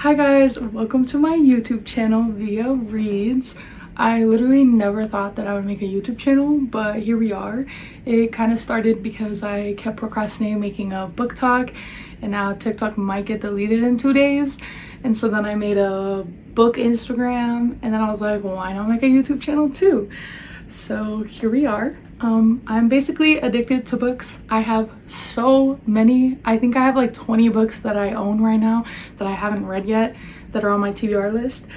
Hi guys, welcome to my YouTube channel via Reads. I literally never thought that I would make a YouTube channel, but here we are. It kind of started because I kept procrastinating making a book talk, and now TikTok might get deleted in 2 days. And so then I made a book Instagram, and then I was like, well, why not make a YouTube channel too? So here we are. I'm basically addicted to books. I have so many. I think I have like 20 books that I own right now that I haven't read yet that are on my TBR list.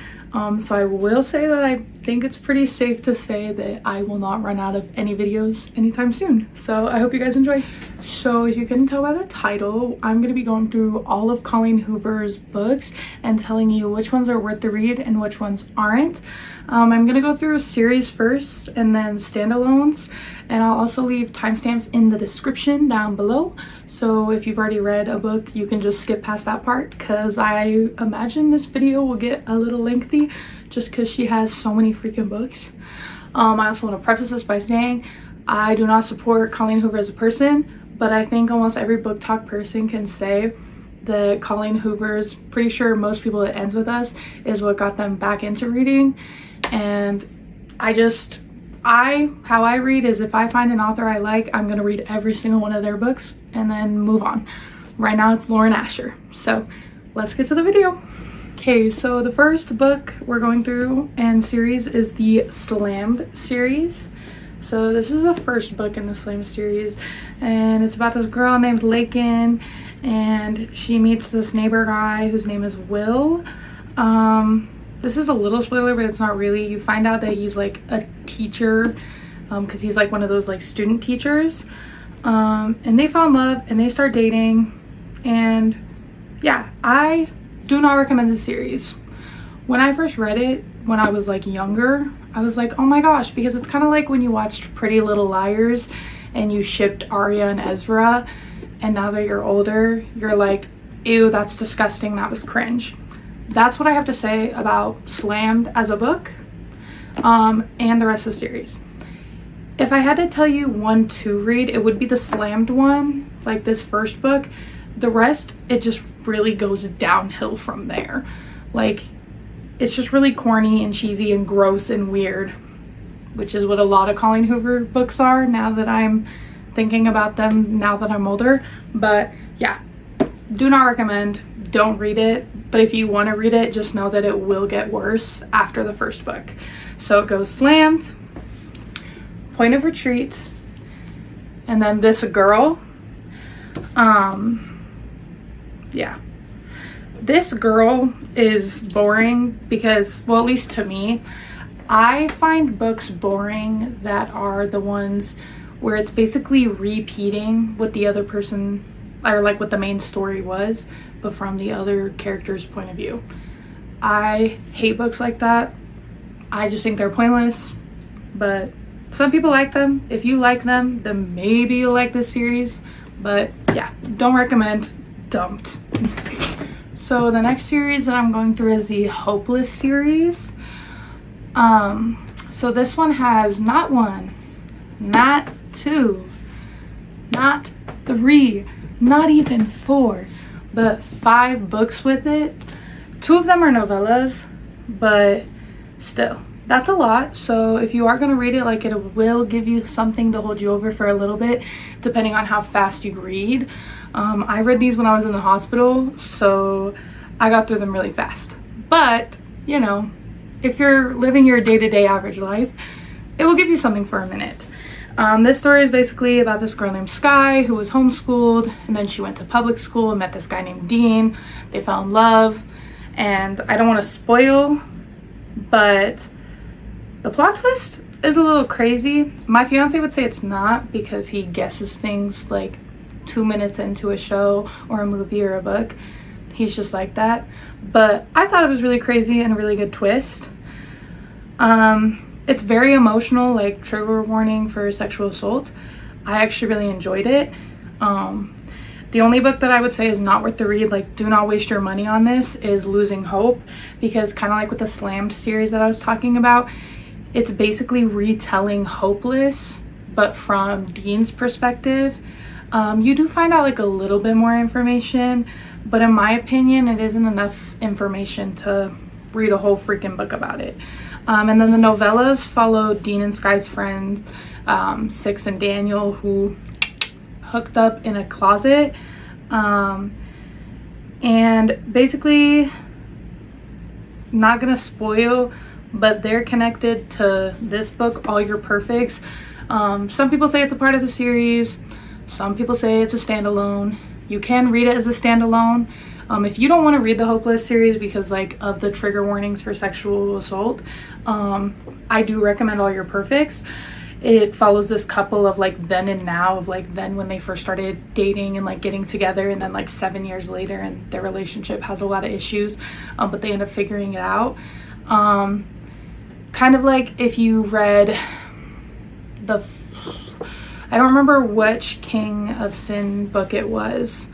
So I will say that I think it's pretty safe to say that I will not run out of any videos anytime soon. So I hope you guys enjoy. So as you can tell by the title, I'm going to be going through all of Colleen Hoover's books and telling you which ones are worth the read and which ones aren't. I'm going to go through a series first and then standalones, and I'll also leave timestamps in the description down below. So if you've already read a book, you can just skip past that part, because I imagine this video will get a little lengthy just because she has so many freaking books. I also want to preface this by saying I do not support Colleen Hoover as a person, but I think almost every book talk person can say that Colleen Hoover's, pretty sure most people it ends with us, is what got them back into reading. And how I read is, if I find an author I like, I'm gonna read every single one of their books and then move on. Right now it's Lauren Asher. So let's get to the video. Okay, so the first book we're going through and series is the Slammed series. So this is the first book in the Slammed series, and it's about this girl named Lakin, and she meets this neighbor guy whose name is Will. This is a little spoiler, but it's not really. You find out that he's like a teacher, because he's like one of those like student teachers, and they fall in love and they start dating. And yeah, I do not recommend this series. When I first read it when I was like younger, I was like, oh my gosh, because it's kind of like when you watched Pretty Little Liars and you shipped Arya and Ezra, and now that you're older, you're like, ew, that's disgusting, that was cringe. That's what I have to say about Slammed as a book, and the rest of the series. If I had to tell you one to read, it would be the Slammed one, like this first book. The rest, it just really goes downhill from there. Like, it's just really corny and cheesy and gross and weird, which is what a lot of Colleen Hoover books are now that I'm thinking about them, now that I'm older. But yeah, do not recommend. Don't read it. But if you want to read it, just know that it will get worse after the first book. So it goes Slammed, Point of Retreat, and then this girl. Yeah, this girl is boring because, well, at least to me, I find books boring that are the ones where it's basically repeating what the other person, or like what the main story was, but from the other character's point of view. I hate books like that. I just think they're pointless, but some people like them. If you like them, then maybe you'll like this series. But yeah, don't recommend. Dumped. So the next series that I'm going through is the Hopeless series. So this one has not one, not two, not three, not even four, but 5 books with it. 2 of them are novellas, but still, that's a lot. So if you are going to read it, like, it will give you something to hold you over for a little bit, depending on how fast you read. I read these when I was in the hospital, so I got through them really fast. But, you know, if you're living your day-to-day average life, it will give you something for a minute. This story is basically about this girl named Sky who was homeschooled, and then she went to public school and met this guy named Dean. They fell in love, and I don't want to spoil, but the plot twist is a little crazy. My fiance would say it's not, because he guesses things like 2 minutes into a show or a movie or a book. He's just like that. But I thought it was really crazy and a really good twist. It's very emotional, like trigger warning for sexual assault. I actually really enjoyed it. The only book that I would say is not worth the read, like, do not waste your money on this, is Losing Hope, because kind of like with the Slammed series that I was talking about, it's basically retelling Hopeless, but from Dean's perspective. You do find out like a little bit more information, but in my opinion it isn't enough information to read a whole freaking book about it. And then the novellas follow Dean and Sky's friends, Six and Daniel, who hooked up in a closet, and basically, not gonna spoil, but they're connected to this book, All Your Perfects. Some people say it's a part of the series, some people say it's a standalone. You can read it as a standalone. If you don't want to read the Hopeless series because like of the trigger warnings for sexual assault, I do recommend All Your Perfects. It follows this couple of like then and now, of like then when they first started dating and like getting together, and then like 7 years later and their relationship has a lot of issues, but they end up figuring it out. Kind of like if you read I don't remember which King of Sin book it was,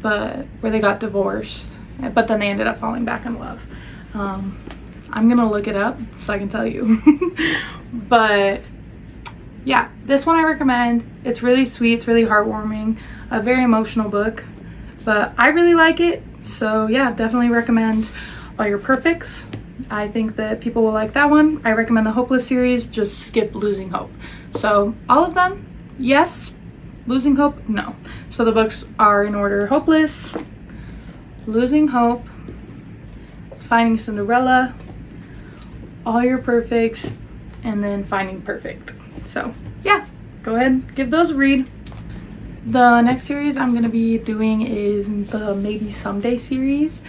but where they got divorced, but then they ended up falling back in love. I'm gonna look it up so I can tell you. But yeah, this one I recommend. It's really sweet, it's really heartwarming, a very emotional book, but I really like it. So yeah, definitely recommend All Your Perfects. I think that people will like that one. I recommend the Hopeless series, just skip Losing Hope. So all of them, yes. Losing Hope, no. So the books are in order: Hopeless, Losing Hope, Finding Cinderella, All Your Perfects, and then Finding Perfect. So yeah, go ahead, give those a read. The next series I'm gonna be doing is the Maybe Someday series.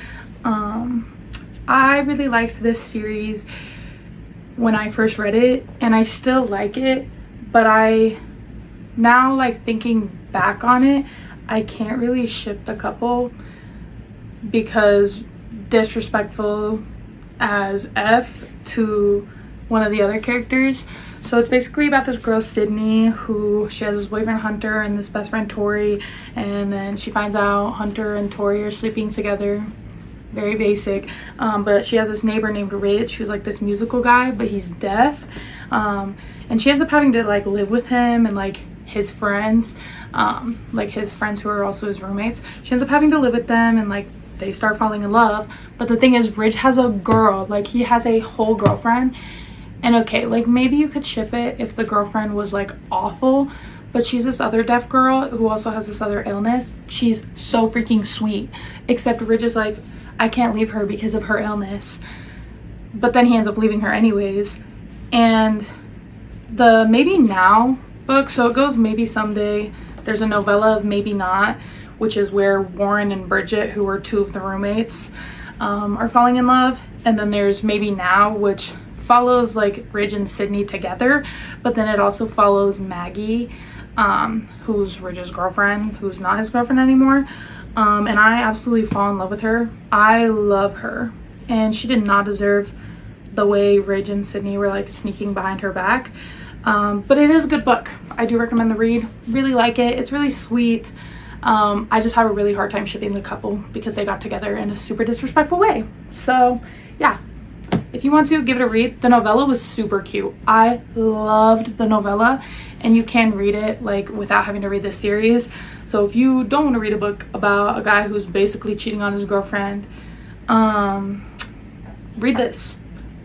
I really liked this series when I first read it, and I still like it, but I now, like, thinking back on it, I can't really ship the couple because disrespectful as F to one of the other characters. So it's basically about this girl Sydney, who she has this boyfriend Hunter and this best friend Tori, and then she finds out Hunter and Tori are sleeping together. Very basic, but she has this neighbor named Rich who's like this musical guy, but he's deaf, and she ends up having to like live with him and like his friends, like his friends who are also his roommates. She ends up having to live with them, and like they start falling in love. But the thing is, Rich has a girl, like he has a whole girlfriend. And okay, like maybe you could ship it if the girlfriend was like awful, but she's this other deaf girl who also has this other illness. She's so freaking sweet, except Rich is like, I can't leave her because of her illness. But then he ends up leaving her anyways. And the Maybe Now book, so it goes Maybe Someday. There's a novella of Maybe Not, which is where Warren and Bridget, who were two of the roommates, are falling in love. And then there's Maybe Now, which follows like Ridge and Sydney together, but then it also follows Maggie, who's Ridge's girlfriend, who's not his girlfriend anymore. And I absolutely fall in love with her. I love her, and she did not deserve the way Ridge and Sydney were like sneaking behind her back. But it is a good book. I do recommend the read. Really like it. It's really sweet. I just have a really hard time shipping the couple because they got together in a super disrespectful way. So yeah, if you want to, give it a read. The novella was super cute. I loved the novella, and you can read it like without having to read the series. So if you don't want to read a book about a guy who's basically cheating on his girlfriend, read this.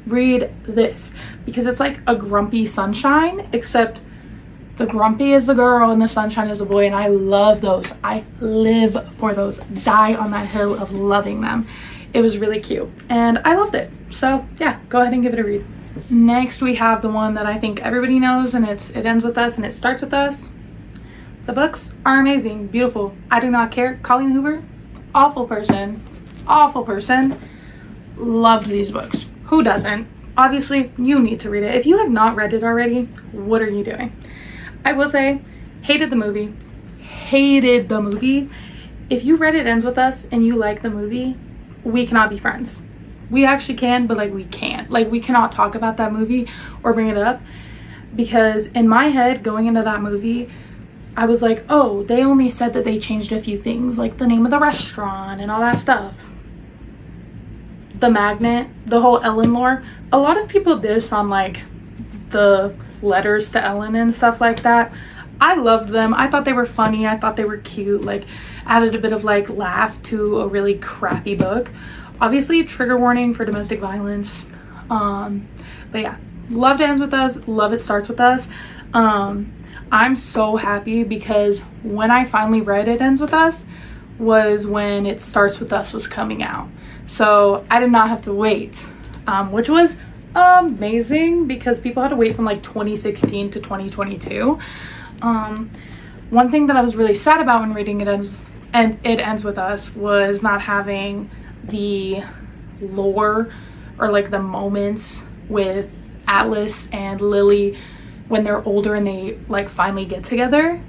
Read this, because it's like a Grumpy Sunshine, except the Grumpy is the girl and the Sunshine is the boy, and I love those. I live for those. Die on that hill of loving them. It was really cute and I loved it. So yeah, go ahead and give it a read. Next we have the one that I think everybody knows, and it ends with us and it starts with us. The books are amazing, beautiful. I do not care. Colleen Hoover, awful person, awful person. Loved these books. Who doesn't? Obviously you need to read it. If you have not read it already, what are you doing? I will say, hated the movie. Hated the movie. If you read It Ends With Us and you like the movie, we cannot be friends. We actually can, but like we can't. Like we cannot talk about that movie or bring it up, because in my head going into that movie, I was like, oh, they only said that they changed a few things, like the name of the restaurant and all that stuff. The magnet, the whole Ellen lore. A lot of people diss on like the letters to Ellen and stuff like that. I loved them. I thought they were funny. I thought they were cute. Like, added a bit of like laugh to a really crappy book. Obviously, trigger warning for domestic violence. But yeah, loved It Ends With Us. Love It Starts With Us. I'm so happy because when I finally read It Ends With Us was when It Starts With Us was coming out. So I did not have to wait, which was amazing because people had to wait from like 2016 to 2022. One thing that I was really sad about when reading It Ends With Us was not having the lore or like the moments with Atlas and Lily when they're older and they like finally get together.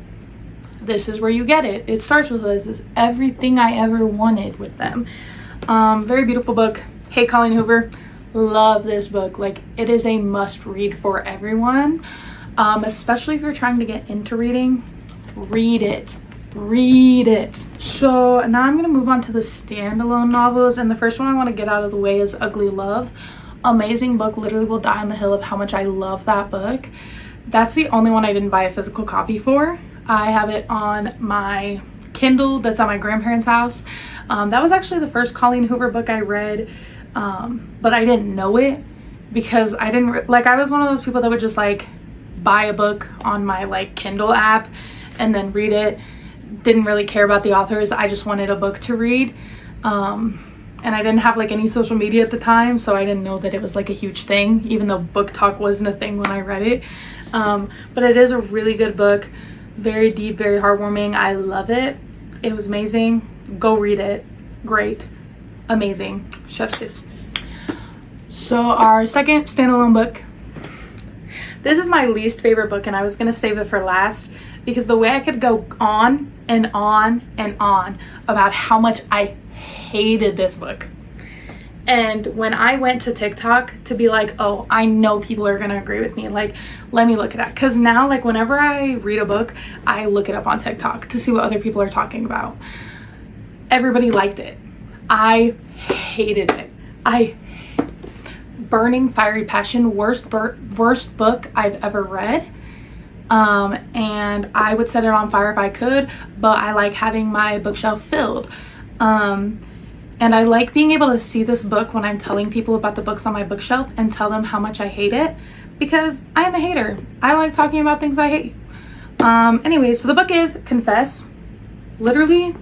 This is where you get it. It Starts With Us is everything I ever wanted with them. Very beautiful book. Hey, Colleen Hoover, love this book. Like, it is a must read for everyone, especially if you're trying to get into reading. Read it. So now I'm gonna move on to the standalone novels, and the first one I want to get out of the way is Ugly Love. Amazing book. Literally will die on the hill of how much I love that book. That's the only one I didn't buy a physical copy for. I have it on my Kindle that's at my grandparents' house. That was actually the first Colleen Hoover book I read, but I didn't know it because I didn't like, I was one of those people that would just like buy a book on my like Kindle app and then read it. Didn't really care about the authors. I just wanted a book to read. And I didn't have like any social media at the time, so I didn't know that it was like a huge thing, even though book talk wasn't a thing when I read it. But it is a really good book. Very deep, very heartwarming. I love it. It was amazing. Go read it. Great. Amazing. Chef's kiss. So our second standalone book. This is my least favorite book, and I was going to save it for last because the way I could go on and on and on about how much I hated this book. And when I went to TikTok to be like, oh, I know people are gonna agree with me, like, let me look it up, because now like whenever I read a book I look it up on TikTok to see what other people are talking about. Everybody liked it. I hated it. Burning Fiery Passion, worst book I've ever read. And I would set it on fire if I could, but I like having my bookshelf filled. And I like being able to see this book when I'm telling people about the books on my bookshelf and tell them how much I hate it, because I am a hater. I like talking about things I hate. Anyway, so the book is Confess. Literally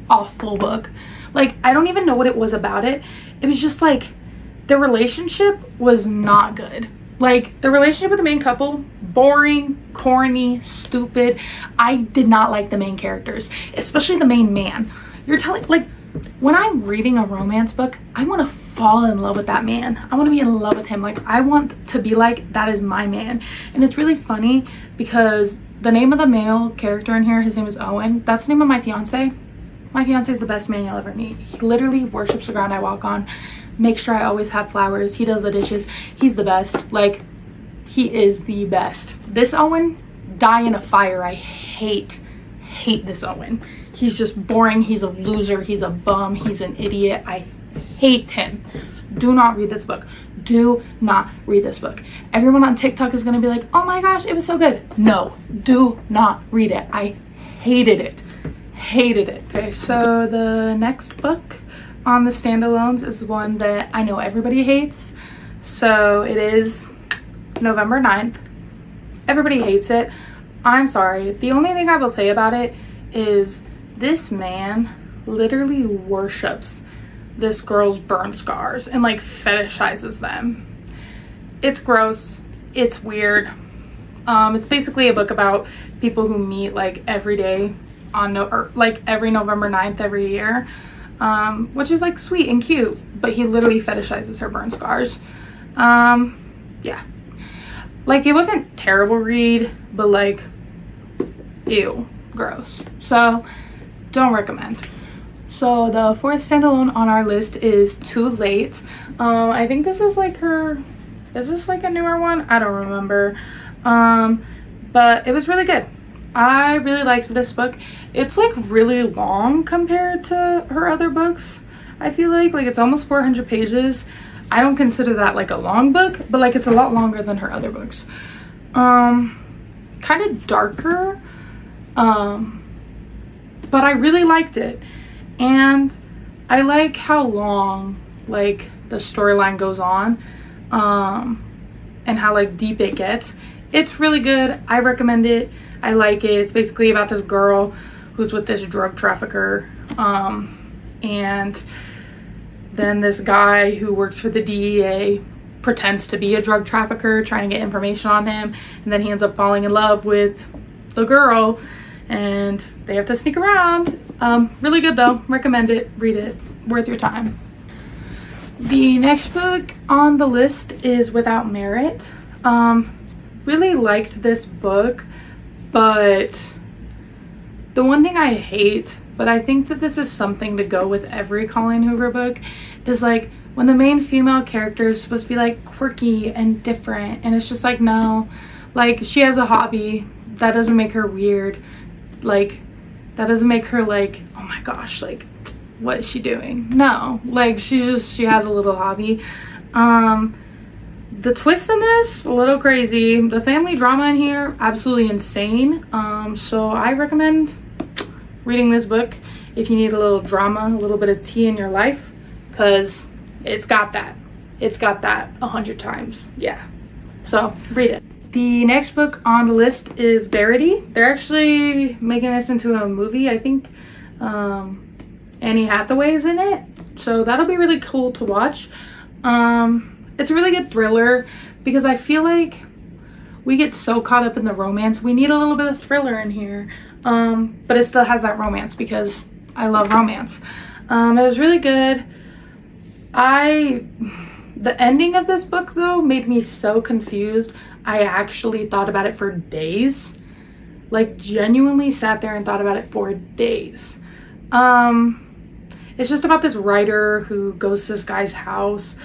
awful book. Like, I don't even know what it was about it. It was just like the relationship was not good. Like, the relationship with the main couple, boring, corny, stupid. I did not like the main characters, especially the main man. You're telling, like, when I'm reading a romance book, I want to fall in love with that man. I want to be in love with him. Like, I want to be like, that is my man. And it's really funny because the name of the male character in here, his name is Owen. That's the name of my fiance. My fiance is the best man you'll ever meet. He literally worships the ground I walk on. Makes sure I always have flowers. He does the dishes. He's the best. Like, he is the best. This Owen, die in a fire. I hate this Owen. He's just boring. He's a loser. He's a bum. He's an idiot. I hate him. Do not read this book. Do not read this book. Everyone on TikTok is going to be like, oh my gosh, it was so good. No, do not read it. I hated it. Hated it. Okay, so the next book on the standalones is one that I know everybody hates. So it is November 9th. Everybody hates it. I'm sorry. The only thing I will say about it is this man literally worships this girl's burn scars and like fetishizes them. It's gross. It's weird. It's basically a book about people who meet like every day on like every November 9th every year, which is like sweet and cute, but he literally fetishizes her burn scars. Yeah, like it wasn't terrible read, but like, ew, gross. So don't recommend. So the fourth standalone on our list is Too Late. I think this is like is this like a newer one? I don't remember. But it was really good. I really liked this book. It's like really long compared to her other books. I feel like it's almost 400 pages. I don't consider that like a long book, but like it's a lot longer than her other books. Kind of darker. But I really liked it, and I like how long like the storyline goes on, and how like deep it gets. It's really good. I recommend it. I like it. It's basically about this girl who's with this drug trafficker, and then this guy who works for the DEA pretends to be a drug trafficker, trying to get information on him, and then he ends up falling in love with the girl, and they have to sneak around. Really good though. Recommend it. Read it. Worth your time. The next book on the list is Without Merit. Really liked this book, but the one thing I hate, but I think that this is something to go with every Colleen Hoover book, is like when the main female character is supposed to be like quirky and different, and it's just like, no, like she has a hobby. That doesn't make her weird. Like that doesn't make her like, oh my gosh, like what is she doing? No, like she has a little hobby. The twist in this, a little crazy. The family drama in here, absolutely insane. So I recommend reading this book if you need a little drama, a little bit of tea in your life, because it's got that. It's got that 100 times. Yeah. So read it. The next book on the list is Verity. They're actually making this into a movie, I think. Annie Hathaway's in it, so that'll be really cool to watch. It's a really good thriller, because I feel like we get so caught up in the romance. We need a little bit of thriller in here, but it still has that romance, because I love romance. It was really good. The ending of this book though made me so confused. I actually thought about it for days, like genuinely sat there and thought about it for days. It's just about this writer who goes to this guy's house.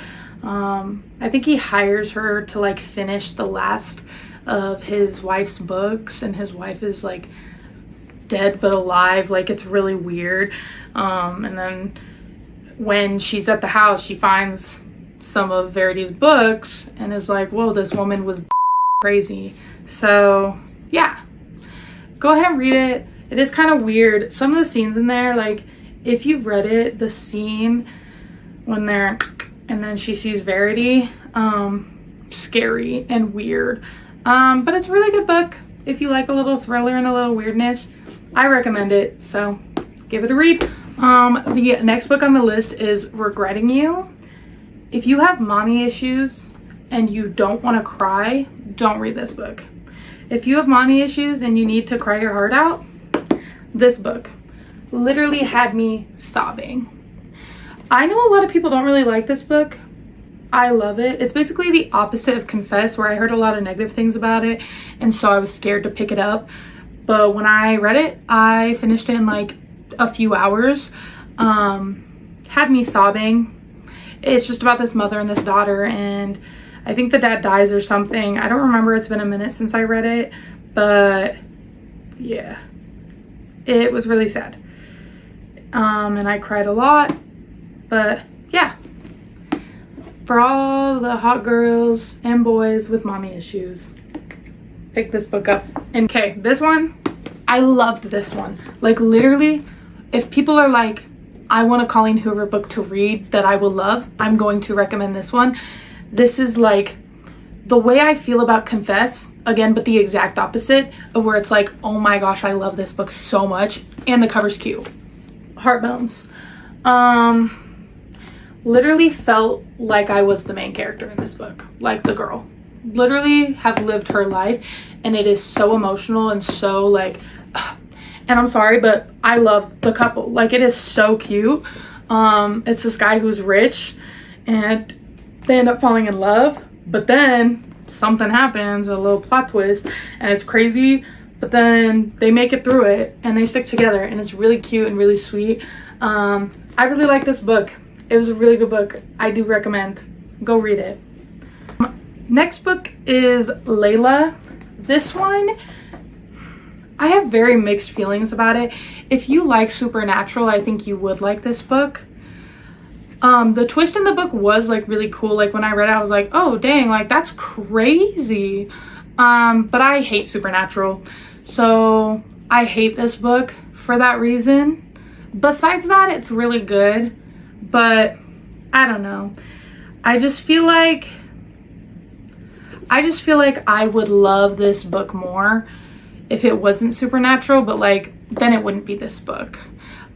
I think he hires her to like finish the last of his wife's books, and his wife is like dead but alive. Like it's really weird. And then when she's at the house, she finds some of Verity's books and is like, whoa, this woman was crazy. So yeah, go ahead and read it. It is kind of weird. Some of the scenes in there, like if you've read it, the scene when they're, and then she sees Verity, scary and weird. But it's a really good book. If you like a little thriller and a little weirdness, I recommend it. So give it a read. The next book on the list is Regretting You. If you have mommy issues and you don't want to cry, don't read this book. If you have mommy issues and you need to cry your heart out, this book literally had me sobbing. I know a lot of people don't really like this book. I love it. It's basically the opposite of Confess, where I heard a lot of negative things about it, and so I was scared to pick it up. But when I read it, I finished it in like a few hours. Had me sobbing. It's just about this mother and this daughter, and I think the dad dies or something. I don't remember. It's been a minute since I read it, but yeah, it was really sad. And I cried a lot, but yeah, for all the hot girls and boys with mommy issues, pick this book up. And okay, this one, I loved this one. Like literally, if people are like, I want a Colleen Hoover book to read that I will love, I'm going to recommend this one. This is like the way I feel about Confess, again, but the exact opposite of where it's like, oh my gosh, I love this book so much. And the cover's cute. Heartbones. Literally felt like I was the main character in this book, like the girl. Literally have lived her life, and it is so emotional and so like, and I'm sorry, but I love the couple. Like it is so cute. It's this guy who's rich and they end up falling in love, but then something happens, a little plot twist, and it's crazy, but then they make it through it and they stick together, and it's really cute and really sweet. I really like this book. It was a really good book. I do recommend. Go read it. Next book is Layla. This one, I have very mixed feelings about it. If you like supernatural, I think you would like this book. The twist in the book was like really cool. Like when I read it, I was like, oh dang, like that's crazy. But I hate supernatural, so I hate this book for that reason. Besides that, it's really good, but I don't know. I just feel like I would love this book more if it wasn't supernatural, but like then it wouldn't be this book.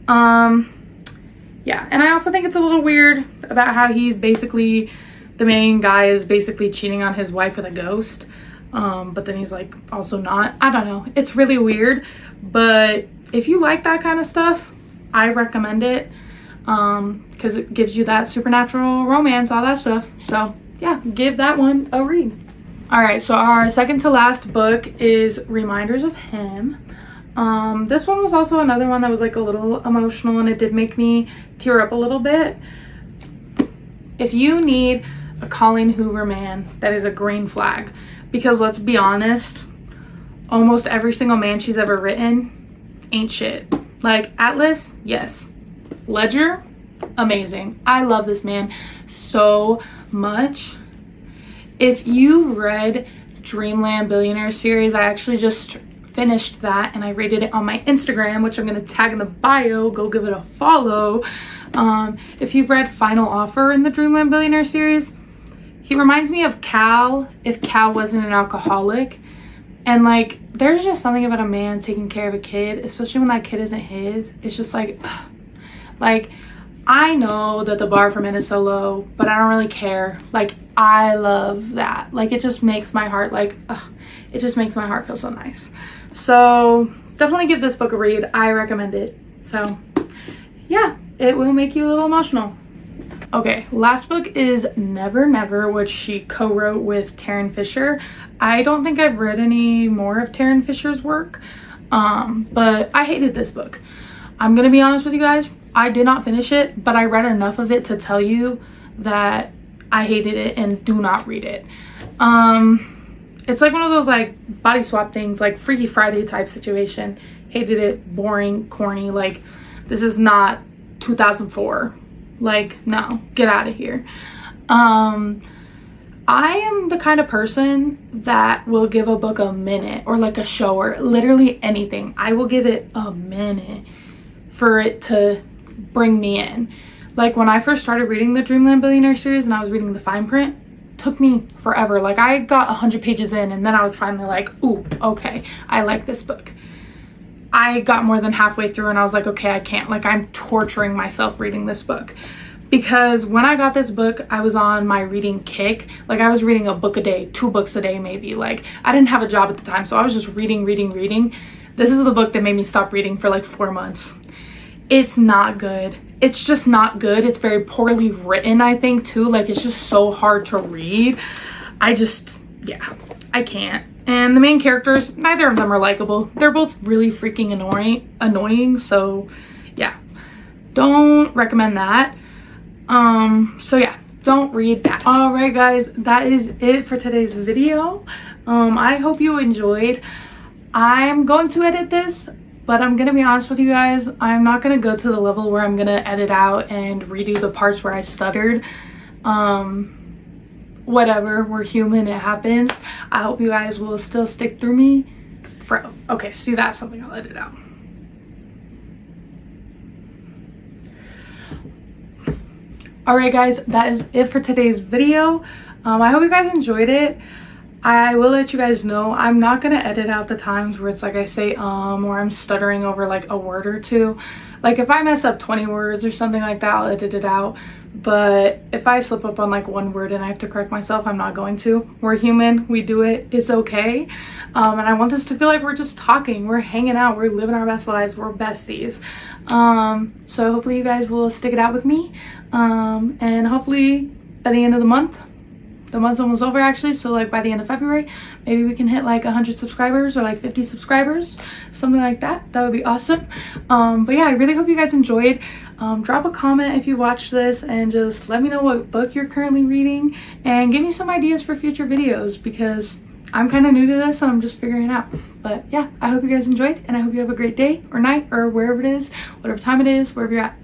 Yeah, and I also think it's a little weird about how he's basically, the main guy is basically cheating on his wife with a ghost, but then he's like also not. I don't know, it's really weird, but if you like that kind of stuff, I recommend it, because it gives you that supernatural romance, all that stuff. So yeah, give that one a read. All right, so our second to last book is Reminders of Him. This one was also another one that was like a little emotional, and it did make me tear up a little bit. If you need a Colleen Hoover man, that is a green flag, because let's be honest, almost every single man she's ever written ain't shit. Like Atlas, yes. Ledger, amazing. I love this man so much. If you've read Dreamland Billionaire series, I actually just finished that and I rated it on my Instagram, which I'm going to tag in the bio. Go give it a follow. If you've read Final Offer in the Dreamland Billionaire series, he reminds me of Cal if Cal wasn't an alcoholic. And like, there's just something about a man taking care of a kid, especially when that kid isn't his. It's just like, like, I know that the bar for men is so low, but I don't really care. Like, I love that. Like, it just makes my heart like, it just makes my heart feel so nice. So definitely give this book a read. I recommend it. So yeah, it will make you a little emotional. Okay, last book is Never Never, which she co-wrote with Taryn Fisher. I don't think I've read any more of Taryn Fisher's work, but I hated this book. I'm gonna be honest with you guys. I did not finish it, but I read enough of it to tell you that I hated it and do not read it. It's like one of those like body swap things, like Freaky Friday type situation. Hated it, boring, corny. Like, this is not 2004. Like, no, get out of here. I am the kind of person that will give a book a minute, or like a show, or literally anything. I will give it a minute for it to bring me in. Like, when I first started reading the Dreamland Billionaire series and I was reading the fine print, took me forever. Like, I got 100 pages in and then I was finally like, ooh, okay, I like this book. I got more than halfway through and I was like, okay, I can't. Like, I'm torturing myself reading this book. Because when I got this book, I was on my reading kick. Like, I was reading a book a day, 2 books a day maybe. Like, I didn't have a job at the time, so I was just reading. This is the book that made me stop reading for like 4 months. It's not good. It's just not good. It's very poorly written, I think, too. Like, it's just so hard to read. Yeah, I can't. And the main characters, neither of them are likable. They're both really freaking annoying. So yeah, don't recommend that. So yeah, don't read that. All right, guys, that is it for today's video. I hope you enjoyed. I'm going to edit this, but I'm gonna be honest with you guys, I'm not gonna go to the level where I'm gonna edit out and redo the parts where I stuttered. Whatever, we're human, it happens. I hope you guys will still stick through me. Okay, see, that's something I'll edit out. Alright guys, that is it for today's video. I hope you guys enjoyed it. I will let you guys know I'm not gonna edit out the times where it's like I say or I'm stuttering over like a word or two. Like, if I mess up 20 words or something like that, I'll edit it out. But if I slip up on like 1 word and I have to correct myself, I'm not going to. We're human, we do it, it's okay. And I want this to feel like we're just talking, we're hanging out, we're living our best lives, we're besties. So hopefully you guys will stick it out with me. And hopefully by the end of the month's almost over actually, so like by the end of February, maybe we can hit like 100 subscribers or like 50 subscribers, something like that. That would be awesome. But yeah, I really hope you guys enjoyed. Drop a comment if you watched this and just let me know what book you're currently reading and give me some ideas for future videos, because I'm kind of new to this and I'm just figuring it out. But yeah, I hope you guys enjoyed, and I hope you have a great day or night or wherever it is, whatever time it is, wherever you're at.